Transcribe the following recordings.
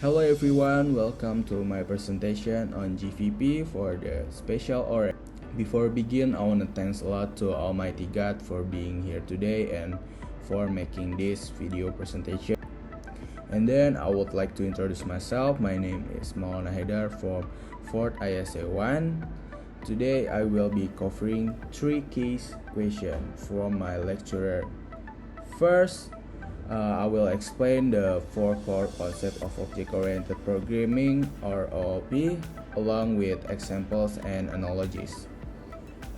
Hello everyone, welcome to my presentation on GVP for the special oral. Before begin, I want to thanks a lot to Almighty God for being here today and for making this video presentation. And then I would like to introduce myself. My name is Maulana Haidar from 4th ISA 1. Today I will be covering 3 case questions from my lecturer. First, I will explain the 4 core concepts of object-oriented programming or OOP along with examples and analogies.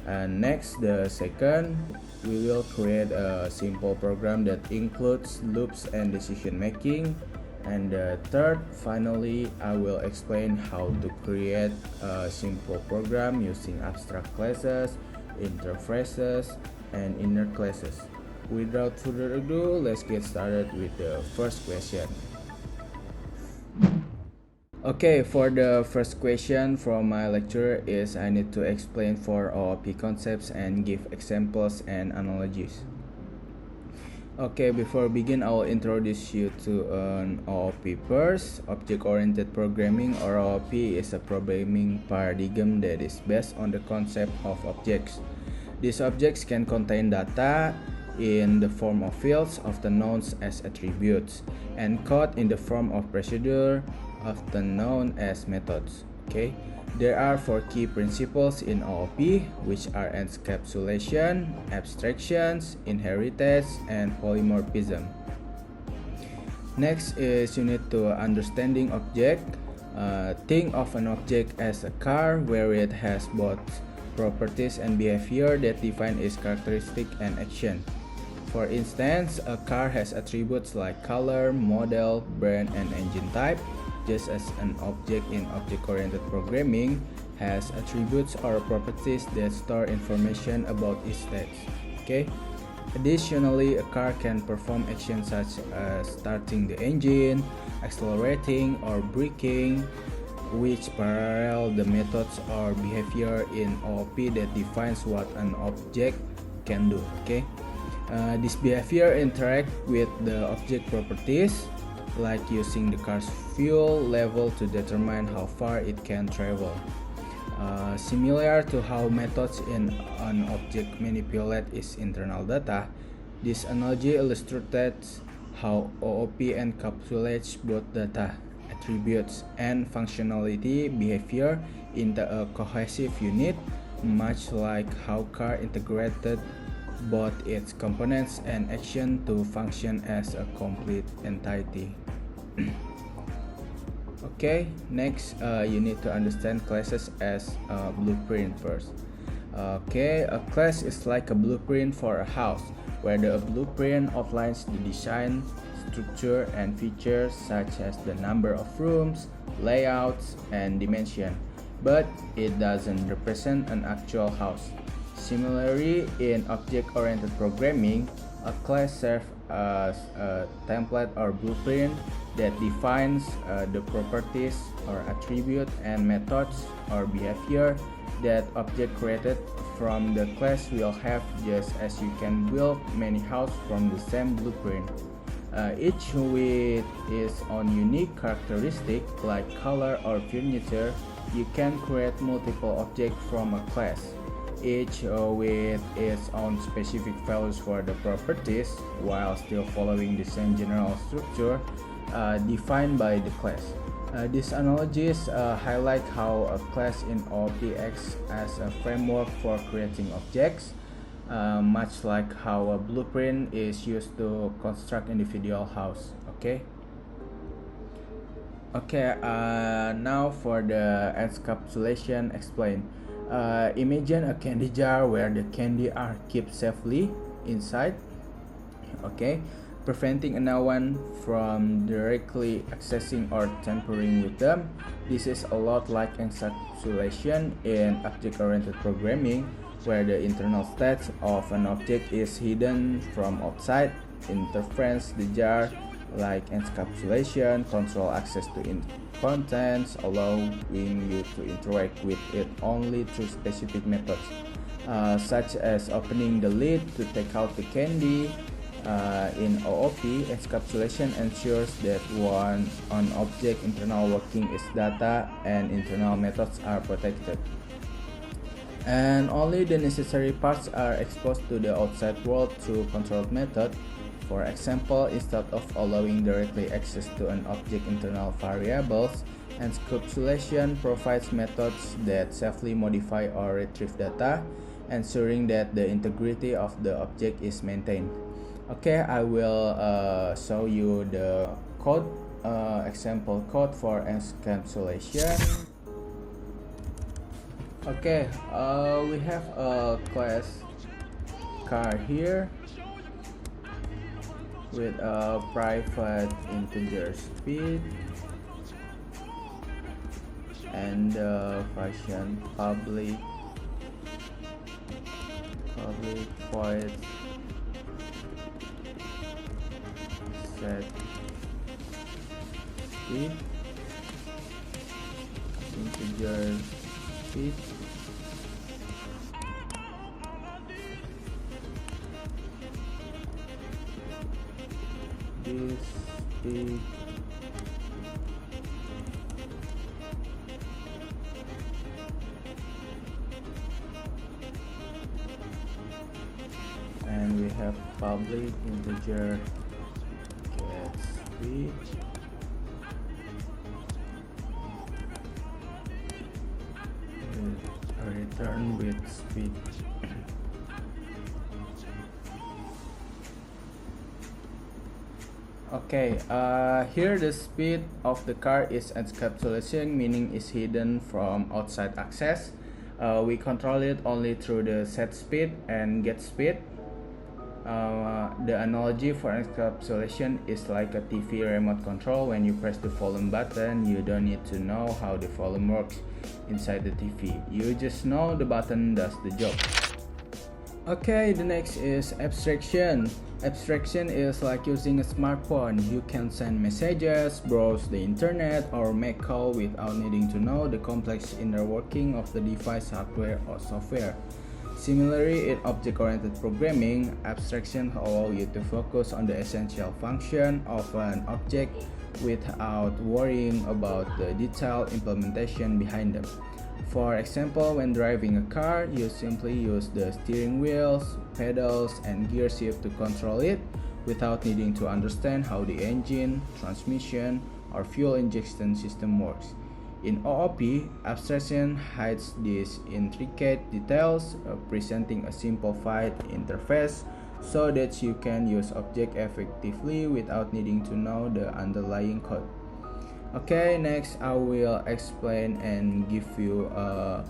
And next, the second, we will create a simple program that includes loops and decision making. And the third, finally, I will explain how to create a simple program using abstract classes, interfaces, and inner classes. Without further ado, let's get started with the first question. Okay, for the first question from my lecturer is I need to explain 4 OOP concepts and give examples and analogies. Okay, before begin, I will introduce you to an OOP first. Object-oriented programming or OOP is a programming paradigm that is based on the concept of objects. These objects can contain data in the form of fields, often known as attributes, and code in the form of procedure, often known as methods. Okay, there are 4 key principles in OOP, which are encapsulation, abstractions, inheritance, and polymorphism. Next is you need to understanding object. Think of an object as a car where it has both properties and behavior that define its characteristic and action. For instance, a car has attributes like color, model, brand, and engine type, just as an object in object-oriented programming has attributes or properties that store information about its states. Okay? Additionally, a car can perform actions such as starting the engine, accelerating, or braking, which parallel the methods or behavior in OOP that defines what an object can do. Okay? This behavior interact with the object properties, like using the car's fuel level to determine how far it can travel. Similar to how methods in an object manipulate its internal data, this analogy illustrates how OOP encapsulates both data, attributes, and functionality behavior into a cohesive unit, much like how car integrated both its components and action to function as a complete entity. Okay, next you need to understand classes as a blueprint first. Okay, a class is like a blueprint for a house, where the blueprint outlines the design, structure, and features such as the number of rooms, layouts, and dimension, but it doesn't represent an actual house. Similarly, in object-oriented programming, a class serves as a template or blueprint that defines the properties or attribute and methods or behavior that object created from the class will have, just as you can build many houses from the same blueprint. Each with its own unique characteristic like color or furniture. You can create multiple objects from a class, each with its own specific values for the properties, while still following the same general structure defined by the class. These analogies highlight how a class in OOP acts as a framework for creating objects, much like how a blueprint is used to construct individual house. Okay. Now for the encapsulation explained. Imagine a candy jar where the candy are kept safely inside, okay, preventing anyone from directly accessing or tampering with them. This is a lot like encapsulation in object-oriented programming, where the internal state of an object is hidden from outside. Interference the jar, like encapsulation, control access to contents, allowing you to interact with it only through specific methods, such as opening the lid to take out the candy, In OOP, encapsulation ensures that one on object internal working is data and internal methods are protected, and only the necessary parts are exposed to the outside world through controlled method. For example, instead of allowing directly access to an object internal variables, encapsulation provides methods that safely modify or retrieve data, ensuring that the integrity of the object is maintained. Okay, I will show you the code, example code for encapsulation. Okay, we have a class car here with a private integer speed and the function public void set speed integer speed this speed and we have public integer get speed with a return with speed. Okay, here the speed of the car is encapsulation, meaning is hidden from outside access. We control it only through the set speed and get speed. The analogy for encapsulation is like a TV remote control. When you press the volume button, you don't need to know how the volume works inside the TV. You just know the button does the job. Okay, the next is abstraction. Abstraction is like using a smartphone. You can send messages, browse the internet, or make call without needing to know the complex inner working of the device hardware or software. Similarly, in object-oriented programming, abstraction allows you to focus on the essential function of an object without worrying about the detailed implementation behind them. For example, when driving a car, you simply use the steering wheels, pedals, and gear shift to control it without needing to understand how the engine, transmission, or fuel injection system works. In OOP, abstraction hides these intricate details, presenting a simplified interface so that you can use object effectively without needing to know the underlying code. Okay, next I will explain and give you a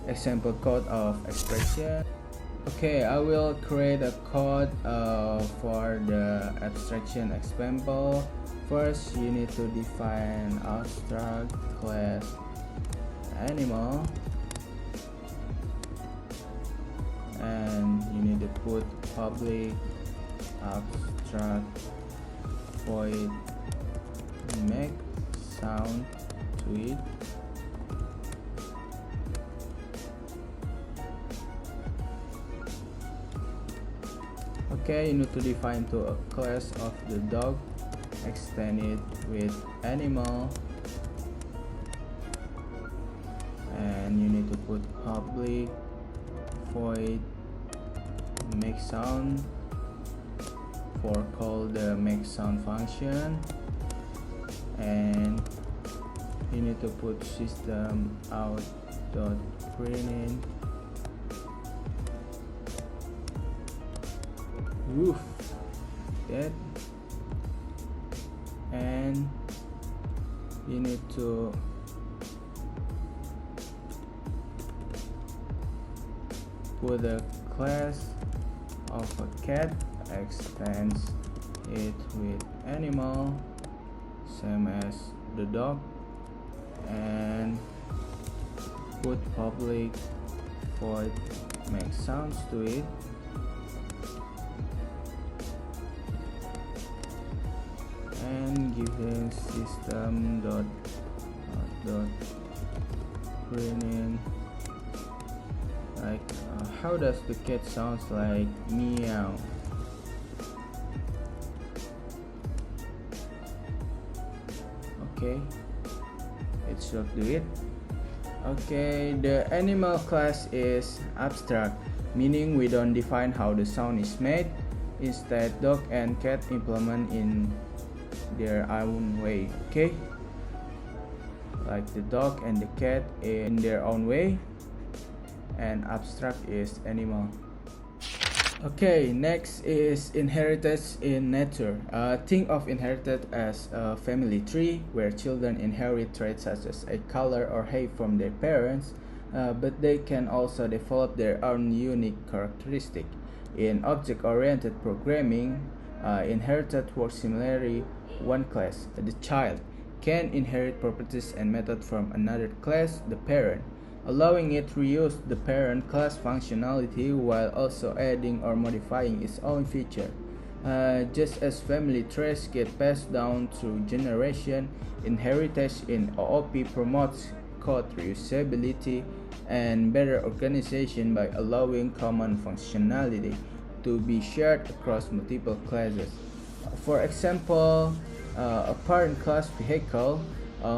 example code of abstraction. Okay, I will create a code for the abstraction example. First, you need to define abstract class animal, and you need to put public abstract void make sound to it. Okay, you need to define to a class of the dog, extend it with animal, and you need to put public void make sound for call the make sound function, and you need to put system out dot println roof that, and you need to put a class of a cat, extends it with animal same as the dog, and put public void make sounds to it, and give them system dot println like how does the cat sounds like meow. Okay, it should do it. Okay, the animal class is abstract, meaning we don't define how the sound is made. Instead, dog and cat implement in their own way. Okay, like the dog and the cat in their own way, and abstract is animal. Okay, next is inheritance in nature. Think of inheritance as a family tree where children inherit traits such as a color or height from their parents, but they can also develop their own unique characteristic. In object-oriented programming, inheritance works similarly. One class, the child, can inherit properties and methods from another class, the parent, allowing it to reuse the parent class functionality while also adding or modifying its own feature. Just as family traits get passed down through generation, inheritance in OOP promotes code reusability and better organization by allowing common functionality to be shared across multiple classes. For example, a parent class vehicle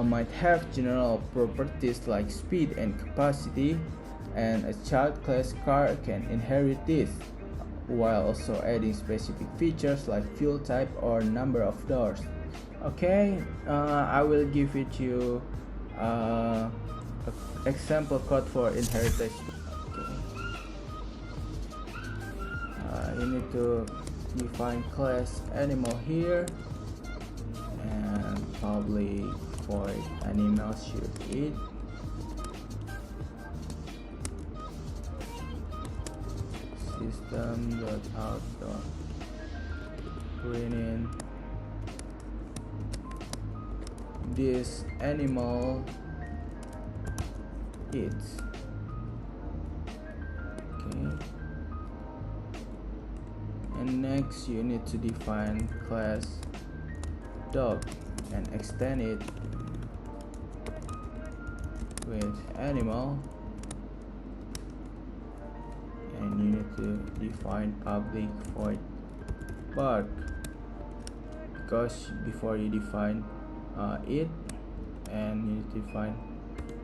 might have general properties like speed and capacity, and a child class car can inherit this, while also adding specific features like fuel type or number of doors. Okay, I will give it you example code for inheritance. Okay. You need to define class animal here, and probably void animal should eat. System.out.println this animal eats. Okay, and next you need to define class dog and extend it with animal, and you need to define public void bark, because before you define it, and you need to define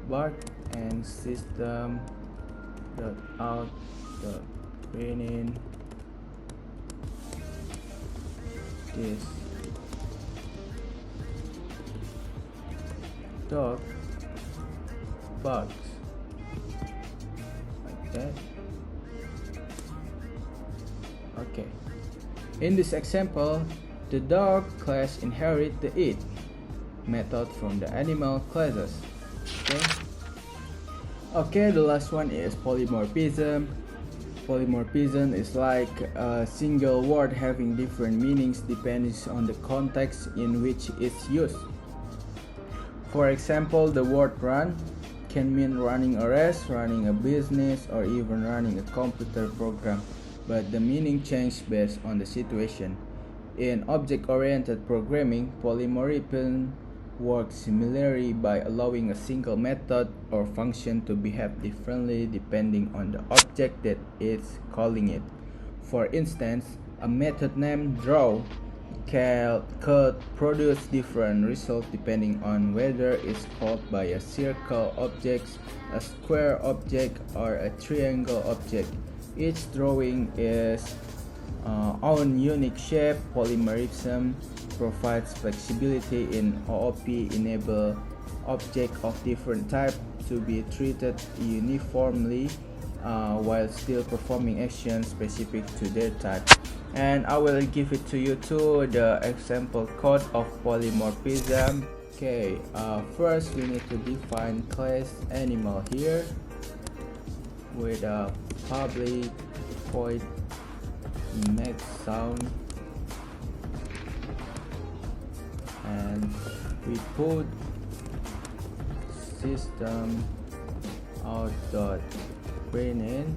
bark, and system.out.println this dog barks, like that. Okay, in this example, the dog class inherit the eat method from the animal classes. Okay, the last one is polymorphism. Polymorphism is like a single word having different meanings depending on the context in which it's used. For example, the word run can mean running a race, running a business, or even running a computer program, but the meaning changes based on the situation. In object-oriented programming, polymorphism works similarly by allowing a single method or function to behave differently depending on the object that is calling it. For instance, a method named draw could produce different results depending on whether it's called by a circle object, a square object, or a triangle object. Each drawing is own unique shape. Polymorphism provides flexibility in OOP, enable objects of different type to be treated uniformly while still performing actions specific to their type. And I will give it to you too, the example code of polymorphism. Okay, first we need to define class animal here with a public void make sound, and we put system out.println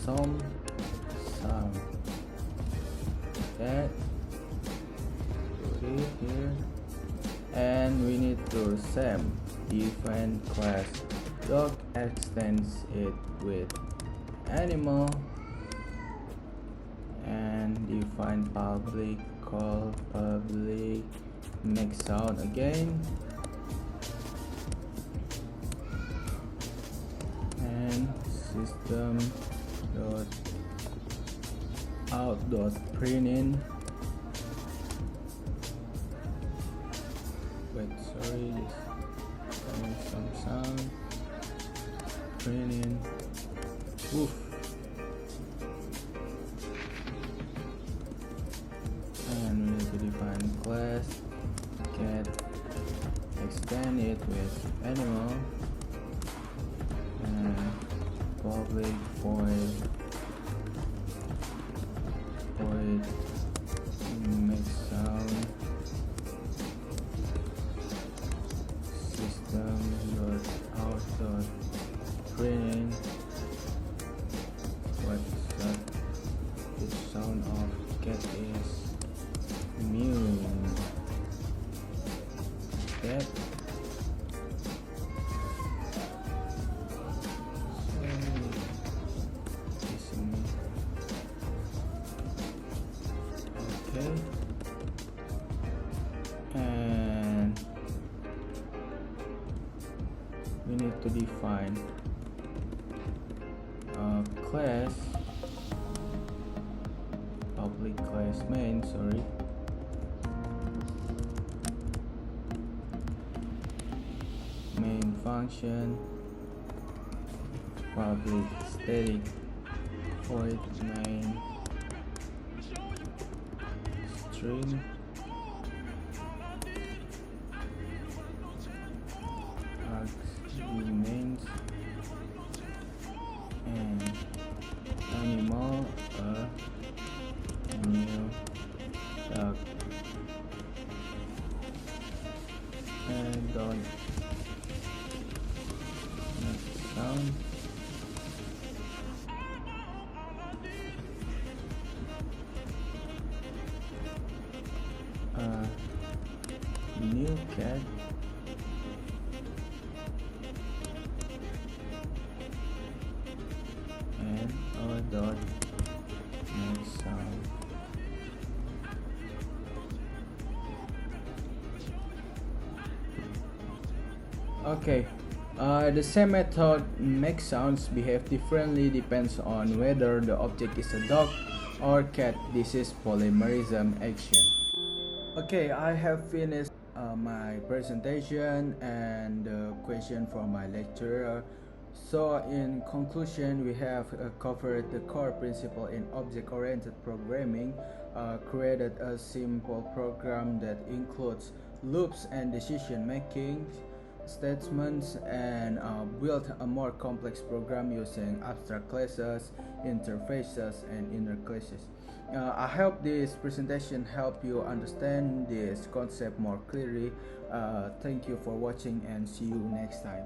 some sound. That put it here, and we need to same define class dog extends it with animal, and define public, call public make sound again, and system dot out dot printin. Wait, sorry, just having some sound. Printin. Woof. And we need to define class cat, extend it with animal, and public void make sound system dot out dot printin. What the sound of cat is mew. Cat. Okay, and we need to define a class, public class main, sorry, main function, public static void main string, remains, and animal new dog, and don't make sound. New cat, and a dot make sound. Okay, the same method make sounds behave differently depends on whether the object is a dog or cat. This is polymorphism action. Okay, I have finished my presentation and the question from my lecturer. So in conclusion, we have covered the core principle in object-oriented programming, created a simple program that includes loops and decision-making statements, and built a more complex program using abstract classes, interfaces, and inner classes. I hope this presentation helped you understand this concept more clearly. Thank you for watching and see you next time.